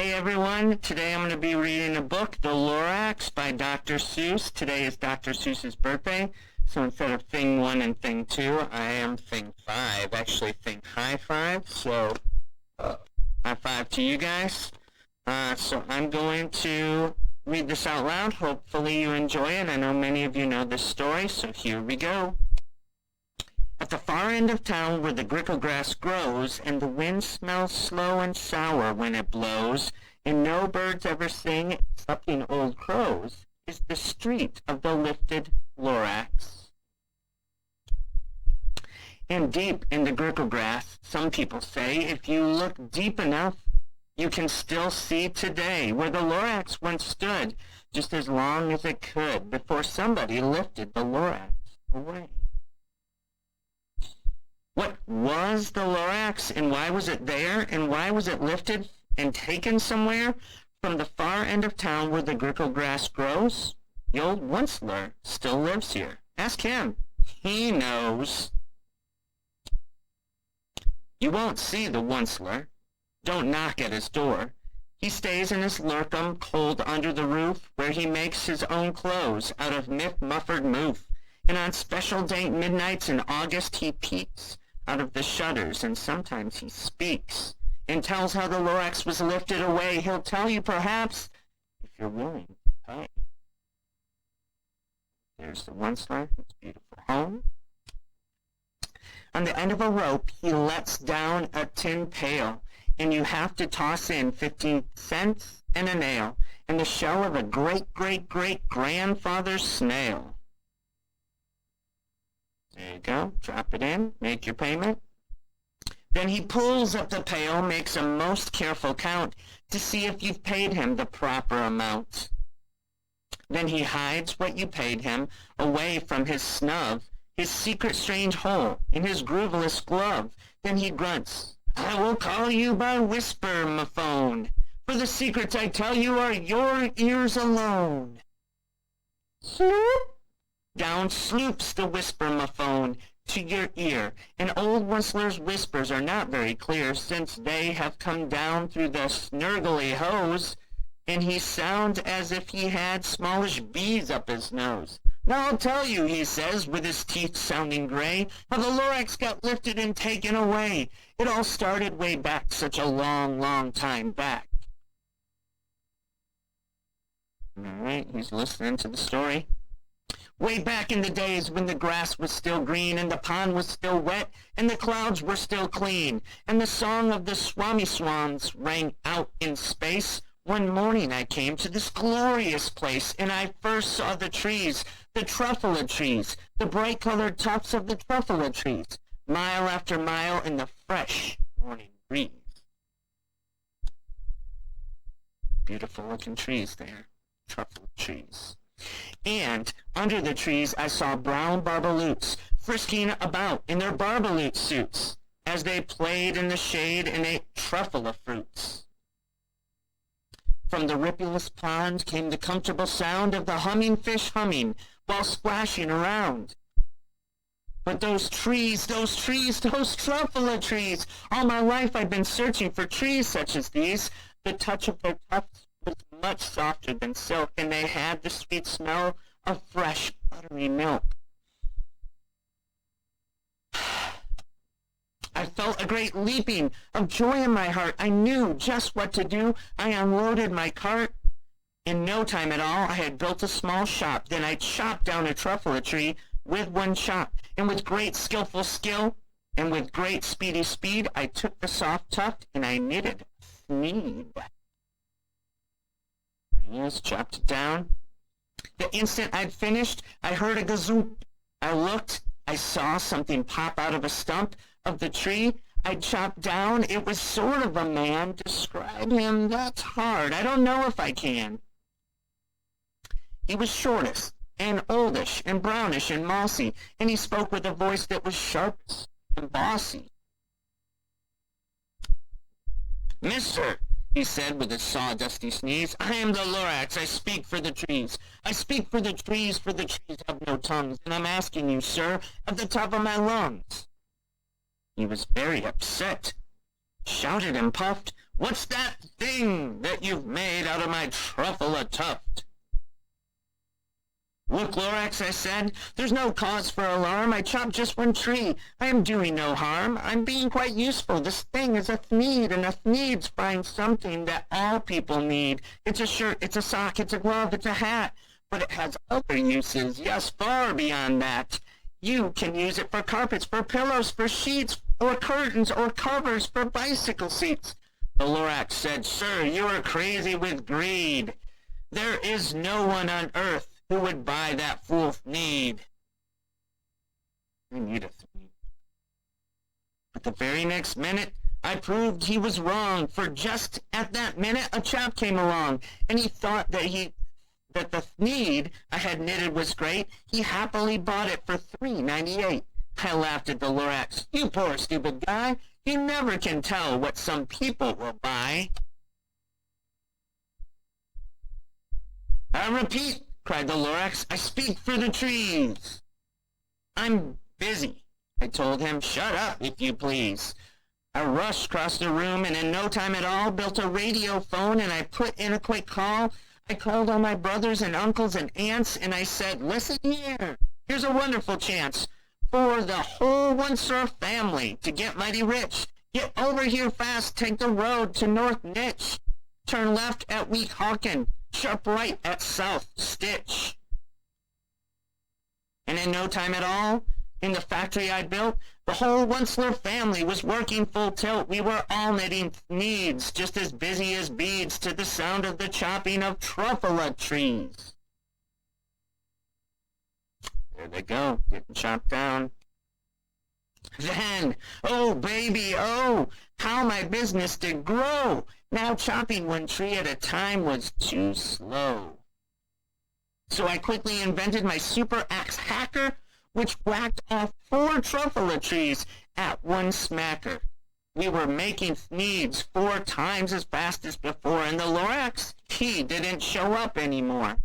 Hey everyone, today I'm going to be reading a book, The Lorax by Dr. Seuss. Today is Dr. Seuss's birthday, so instead of thing 1 and thing 2, I am thing 5, actually thing high 5, so high 5 to you guys. So I'm going to read this out loud. Hopefully you enjoy it. I know many of you know this story, so here we go. At the far end of town where the grickle grass grows, and the wind smells slow and sour when it blows, and no birds ever sing excepting old crows, is the street of the lifted Lorax. And deep in the grickle grass, some people say, if you look deep enough, you can still see today where the Lorax once stood, just as long as it could, before somebody lifted the Lorax away. What was the Lorax, and why was it there, and why was it lifted and taken somewhere from the far end of town where the grickle grass grows? The old Onceler still lives here. Ask him. He knows. You won't see the Onceler. Don't knock at his door. He stays in his lurkum cold under the roof, where he makes his own clothes out of muffered moof. And on special dank midnights in August he peeks out of the shutters, and sometimes he speaks and tells how the Lorax was lifted away. He'll tell you, perhaps, if you're willing to pay. There's the Onceler, his beautiful home. On the end of a rope, he lets down a tin pail, and you have to toss in 15 cents and a nail, and the shell of a great-great-great-grandfather's snail. There you go. Drop it in. Make your payment. Then he pulls up the pail, makes a most careful count to see if you've paid him the proper amount. Then he hides what you paid him away from his snub, his secret strange hole in his grooveless glove. Then he grunts, I will call you by whisper, my phone, for the secrets I tell you are your ears alone. Sloop! Down sloops the whisper-ma-phone to your ear, and old Onceler's whispers are not very clear, since they have come down through the snurgly hose, and he sounds as if he had smallish bees up his nose. Now I'll tell you, he says, with his teeth sounding gray, how the Lorax got lifted and taken away. It all started way back, such a long, long time back. All right, he's listening to the story. Way back in the days when the grass was still green and the pond was still wet and the clouds were still clean and the song of the swami swans rang out in space, one morning I came to this glorious place and I first saw the trees, the truffula trees, the bright-colored tops of the truffula trees, mile after mile in the fresh morning breeze. Beautiful-looking trees there, truffula trees. And under the trees I saw brown barbaloots frisking about in their barbaloot suits as they played in the shade and ate truffula fruits. From the rippulous pond came the comfortable sound of the humming fish humming while splashing around. But those trees, those truffula trees, all my life I've been searching for trees such as these. The touch of their tufts was much softer than silk, and they had the sweet smell of fresh, buttery milk. I felt a great leaping of joy in my heart. I knew just what to do. I unloaded my cart. In no time at all, I had built a small shop. Then I chopped down a truffula tree with one chop, and with great skillful skill, and with great speedy speed, I took the soft tuft, and I knitted a sneed. Yes, chopped it down. The instant I'd finished, I heard a gazoop. I looked, I saw something pop out of a stump of the tree I'd chopped down. It was sort of a man. Describe him, that's hard. I don't know if I can. He was shortest, and oldish, and brownish, and mossy, and he spoke with a voice that was sharpest and bossy. Mister, he said with his sawdusty sneeze, I am the Lorax. I speak for the trees. I speak for the trees have no tongues, and I'm asking you, sir, at the top of my lungs. He was very upset, shouted and puffed, What's that thing that you've made out of my truffle a tuft? Look, Lorax, I said, there's no cause for alarm. I chopped just one tree. I am doing no harm. I'm being quite useful. This thing is a thneed, and a thneeds find something that all people need. It's a shirt, it's a sock, it's a glove, it's a hat. But it has other uses, yes, far beyond that. You can use it for carpets, for pillows, for sheets, or curtains, or covers, for bicycle seats. The Lorax said, Sir, you are crazy with greed. There is no one on earth who would buy that fool thneed. I need a thneed. But the very next minute, I proved he was wrong, for just at that minute a chap came along, and he thought that the thneed I had knitted was great. He happily bought it for $3.98. I laughed at the Lorax. You poor stupid guy, you never can tell what some people will buy. I repeat, cried the Lorax, I speak for the trees. I'm busy, I told him. Shut up, if you please. I rushed across the room, and in no time at all built a radio phone, and I put in a quick call. I called all my brothers and uncles and aunts, and I said, listen here, here's a wonderful chance for the whole Onceler family to get mighty rich. Get over here fast, take the road to North Nitch. Turn left at Weehawken, sharp right at South Stitch. And in no time at all, in the factory I built, the whole Onceler family was working full tilt. We were all knitting thneeds, just as busy as beads, to the sound of the chopping of truffle trees. There they go, getting chopped down. Then, oh baby, oh, how my business did grow. Now chopping one tree at a time was too slow. So I quickly invented my super axe hacker, which whacked off 4 truffle trees at one smacker. We were making thneeds 4 times as fast as before, and the Lorax, he didn't show up anymore.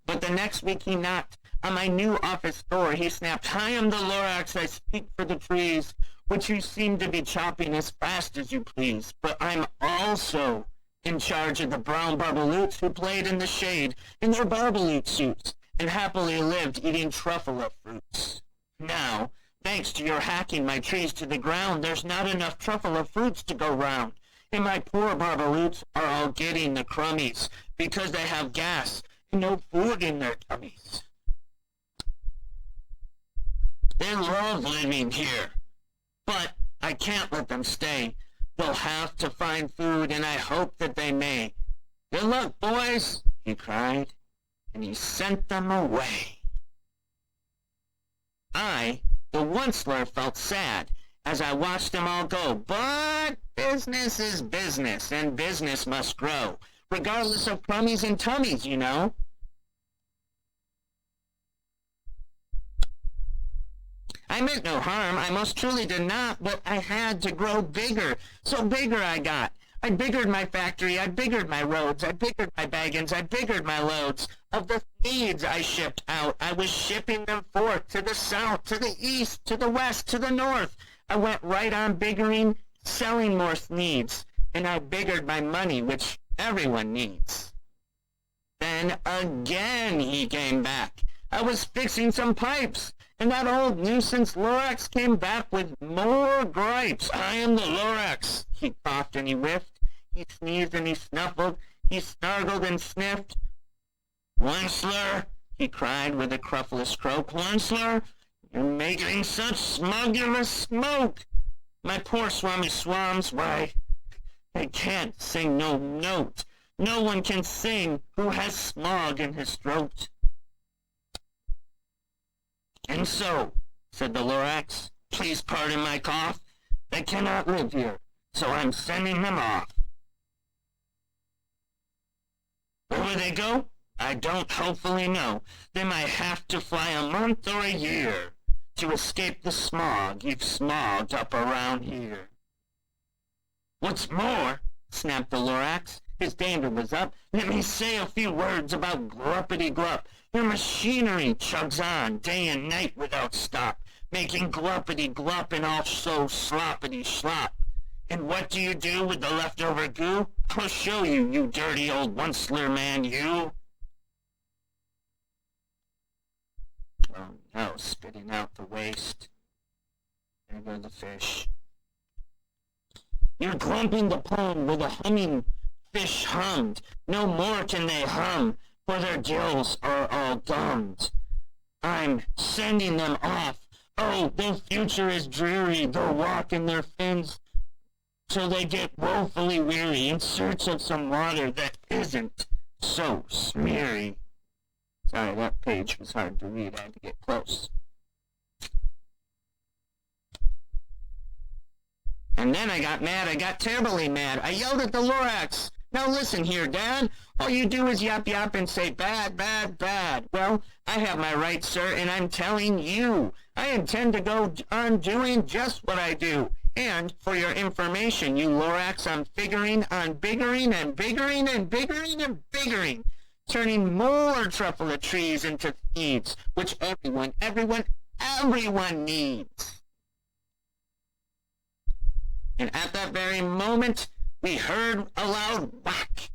But the next week he knocked on my new office door. He snapped, I am the Lorax, I speak for the trees, which you seem to be chopping as fast as you please. But I'm also in charge of the brown barbaloots who played in the shade in their barbaloot suits and happily lived eating truffle fruits. Now, thanks to your hacking my trees to the ground, there's not enough truffle fruits to go round, and my poor barbaloots are all getting the crummies because they have gas and no food in their tummies. They love living here, but I can't let them stay. They'll have to find food, and I hope that they may. Good luck, boys, he cried, and he sent them away. I, the Onceler, felt sad as I watched them all go, but business is business, and business must grow, regardless of crummies and tummies, you know. I meant no harm, I most truly did not, but I had to grow bigger, so bigger I got. I biggered my factory, I biggered my roads, I biggered my baggins, I biggered my loads. Of the thneeds I shipped out, I was shipping them forth to the south, to the east, to the west, to the north. I went right on biggering, selling more thneeds, and I biggered my money, which everyone needs. Then again he came back. I was fixing some pipes, and that old nuisance Lorax came back with more gripes. I am the Lorax. He coughed and he whiffed. He sneezed and he snuffled. He snargled and sniffed. Onceler, he cried with a cruffless croak. Onceler, you're making such smug of a smoke. My poor swami swams, why, they can't sing no note. No one can sing who has smog in his throat. And so, said the Lorax, please pardon my cough. They cannot live here, so I'm sending them off. Where will they go? I don't hopefully know. They might have to fly a month or a year to escape the smog you've smogged up around here. What's more, snapped the Lorax, his dander was up, let me say a few words about Gruppity-Glup. Your machinery chugs on day and night without stop, making gluppity glup and also sloppity slop. And what do you do with the leftover goo? I'll show you, you dirty old once-ler man, you. Oh no, spitting out the waste. There go the fish. You're clumping the pond where the humming fish hummed. No more can they hum, for their gills are all gummed. I'm sending them off. Oh, their future is dreary. They'll walk in their fins till they get woefully weary in search of some water that isn't so smeary. Sorry, that page was hard to read. I had to get close. And then I got mad. I got terribly mad. I yelled at the Lorax. Now listen here, Dad. All you do is yap yap and say bad, bad, bad. Well, I have my rights, sir, and I'm telling you, I intend to go on doing just what I do. And for your information, you Lorax, I'm figuring on biggering and biggering and biggering and biggering, turning more truffle trees into seeds, which everyone needs. And at that very moment, we heard a loud whack.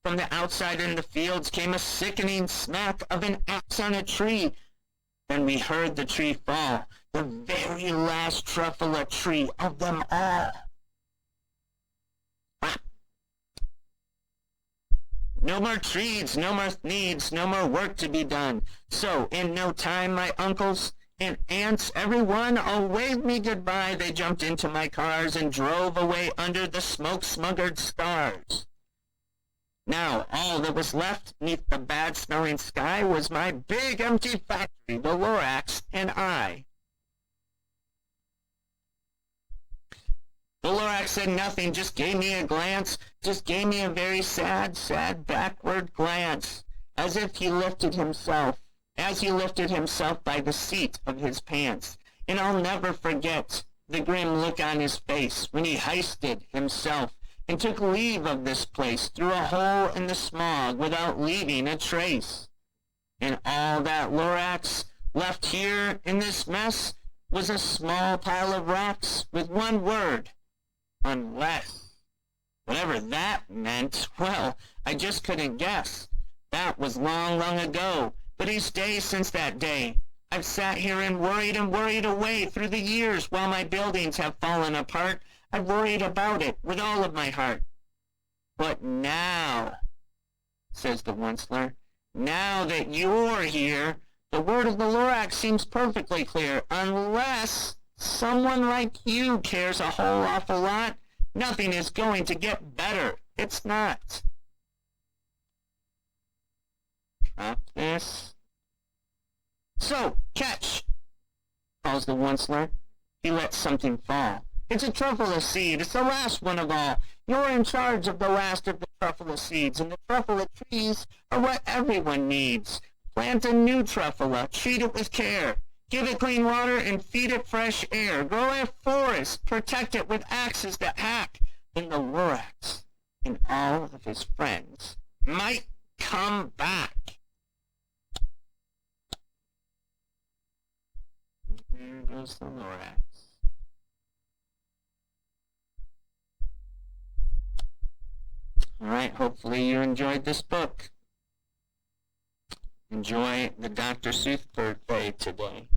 From the outside in the fields came a sickening smack of an axe on a tree. Then we heard the tree fall, the very last truffle tree of them all. No more trees, no more needs, no more work to be done. So, in no time, my uncles and aunts, everyone, all waved me goodbye. They jumped into my cars and drove away under the smoke-smuggered stars. Now, all that was left neath the bad-smelling sky was my big empty factory, the Lorax, and I. The Lorax said nothing, just gave me a glance, just gave me a very sad, sad backward glance, as he lifted himself by the seat of his pants. And I'll never forget the grim look on his face when he hoisted himself and took leave of this place through a hole in the smog without leaving a trace. And all that Lorax left here in this mess was a small pile of rocks with one word, unless. Whatever that meant, well, I just couldn't guess. That was long, long ago, but each day since that day, I've sat here and worried away through the years while my buildings have fallen apart. I've worried about it with all of my heart. But now, says the once-ler, now that you're here, the word of the Lorax seems perfectly clear. Unless someone like you cares a whole awful lot, nothing is going to get better. It's not. Drop this. So, catch, calls the once-ler. He lets something fall. It's a truffle seed. It's the last one of all. You're in charge of the last of the truffle seeds, and the truffle trees are what everyone needs. Plant a new truffle, treat it with care. Give it clean water and feed it fresh air. Grow a forest, protect it with axes that hack. Then the Lorax and all of his friends might come back. There goes the Lorax. Alright, hopefully you enjoyed this book. Enjoy the Dr. Seuss birthday today.